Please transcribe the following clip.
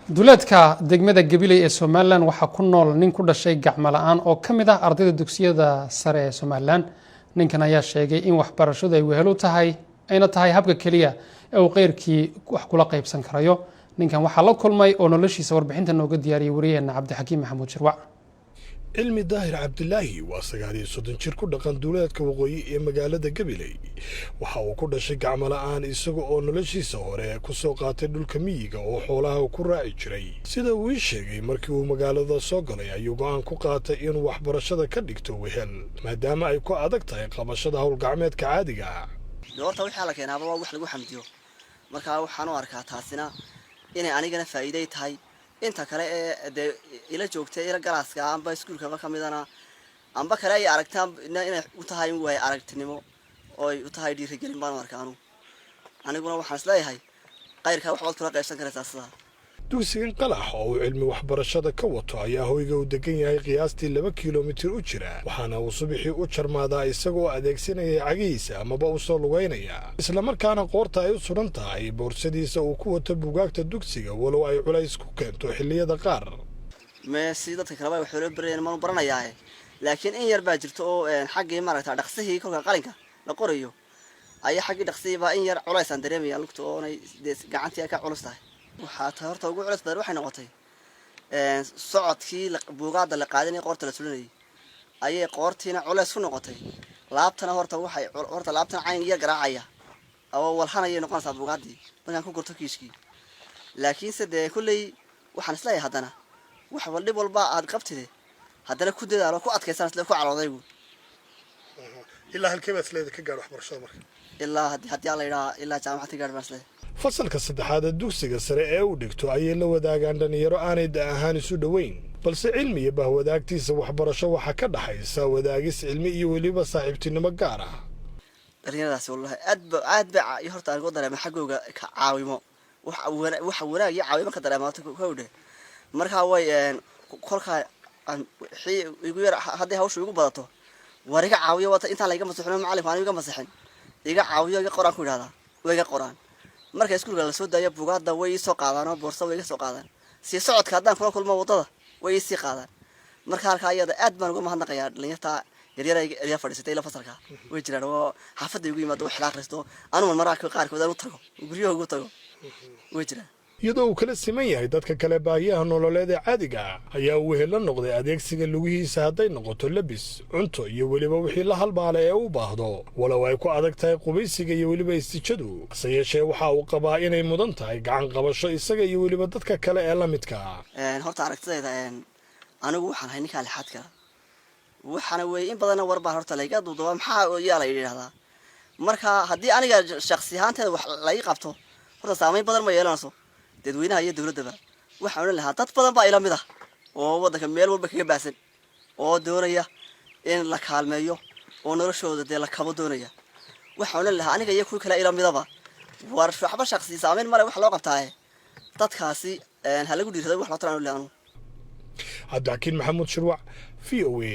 duleedka degmada Gabiley ee Soomaaliland waxa ku nool nin ku dhashay gacmo la'aan oo kamid ah ardayda dugsiyada sare ee Soomaaliland. Ninkan ayaa sheegay in waxbarashadu ay wehel u tahay ayna tahay habka kaliya ee uu qeyrkii wax kula qaybsan karayo. Ninkan waxa la kulmay oo noloshiisa warbixinta nooga diyaariyay wariyaheena Cabdixakiim Maxamuud Shirwac. علمي داهر عبد الله واسقاري صدن شركو دقان دولاد كوقوي ee magaalada Gabiley waxa uu ku dhashay gacmo la'aan isaga oo noloshiisa hore ku soo qaatay dhulka miyiga oo xoolaha ku raaci jiray sida uu sheegay markii uu magaalada soo galay ayuu go'aan ku qaatay inuu waxbarashada ka dhigto wehel maadaama ay ku adag tahay qabashada hawl gacmeedka caadiga ah doorta waxa la keenaa wax lagu xamdiyo marka waxaan u arkaa taasina inay anigana faa'iido tahay inta kale ee ila joogtay ila galaaska amba iskuulka ka midana amba kale ay aragtaan inay u tahay way aragtinimo oo ay u tahay dhiirigelin baan arkaanu aniguna waxaan isleeyahay qayrka wax wad kula qaybsan kartaa sida dugsigan qalax oo cilmi waxbarashada ka wato ayaa hoyga u degan yahay qiyaastii 2 kiiloomitir u jira waxaana uu subaxii u jarmaadaa isagoo adeegsanaya cagiisa amaba u soo lugeynaya isla markaana qoorta ay u suran tahay boorsadiisa uu ku wato buugaagta dugsiga walow ay culays ku keento xilliyada qaar dadka kale way xuloo bareen ma baranayaa laakiin in yar baa jirto oo xaqii maaragta dhaqsihii kolka qalinka la qorayo ayaa xaqii dhaqsihii baa in yar culays aan dareemaya lugta oo ay gacantii ka culus tahay waxaa horta ugu culays badan waxay noqotay socodkii buugaada la qaadanay qoorta la sulinay ayay qoortiina culays ku noqotay laabtana horta waxay laabtana cayn yar garaacaya oo walhanay noqonaysa buugaadii markaan ku gurto kiiskii laakiin sidee kulay waxaan isleeyahay hadana wax walba walba aad qabtide hadana ku dadaalo ku adkaysan isla ku caloodaygu ilaa halkee baad isleedahay ka gaar waxbarashada marka ilaa haddii la yiraahdo ilaa jaamacad gaar baan isleeyahay fasalka saddexaad ee dugsiga sare ee uu dhigto ayay la wadaagaan dhalinyaro aanay ahaan isu dhaweyn balse cilmi iyo bahwadaagtiisa waxbarasho waxa ka dhaxaysa wadaagis cilmi iyo waliba saaxiibtinimo gaar ah dhalinyaradaas wallahi aad ba horta aan ugu dareemay xagooga ka caawimo wax wanaag iyo caawimo ka dareemato kowde marka way kolka igu yar hadii hawshu igu badato wariga caawiyo wata inta la iga masaxno macalin aan iga masaxin iga caawiyo iga qoraan ku yiraahdaa way iga qoraan marka iskuulka la soo daayo buugaada way soo qaadaan boorso way iga soo qaadaan si socodka hadaan kula kulmo wadada way sii qaadaan marka halka ayada aad baan uga mahadnaqayaa dhalinyarta yaryar fadhiisatay la fasalka way jiraan oo xaafadda igu yimaado wax la akhristo anu mararka qaarkood aan u tago guriyahooda ugu tago way jiraan iyadoo uu kala siman yahay dadka kale baahiyaha nololeed ee caadiga ah ayaa uu wehel la noqday adeegsiga lugihiisa hadday noqoto labis cunto iyo weliba wixii la halmaalay ee u baahdo walow ay ku adag tahay qubaysiga iyo weliba istijadu hase yeeshee waxa uu qabaa inay mudan tahay gacan qabasho isaga iyo weliba dadka kale ee la midka ah horta aragtidayda anigu waxaan hay ninka lixaadka waxaana way in badan war baa horta layga duuduba maxaa yaa la yiraahdaa marka haddii aniga shakhsi ahaanteeda wax la ii qabto horta saameyn badan ma yeelanayso dadweynaha iyo dawladda waxa uu leeyahay dad badan baa ila mid ah oo wadanka meel walba kaga baasan oo doonaya in la kaalmeeyo oo noloshooda la kabo doonaya waxa uu leeyahay aniga iyo kuwa kale ila midaba war waxba shakhsi saameyn male wax loo qabtaa dadkaasi hal lagu dhiirado wax la taraan u leeyahay Cabdixakiim Maxamuud Shirwac VOA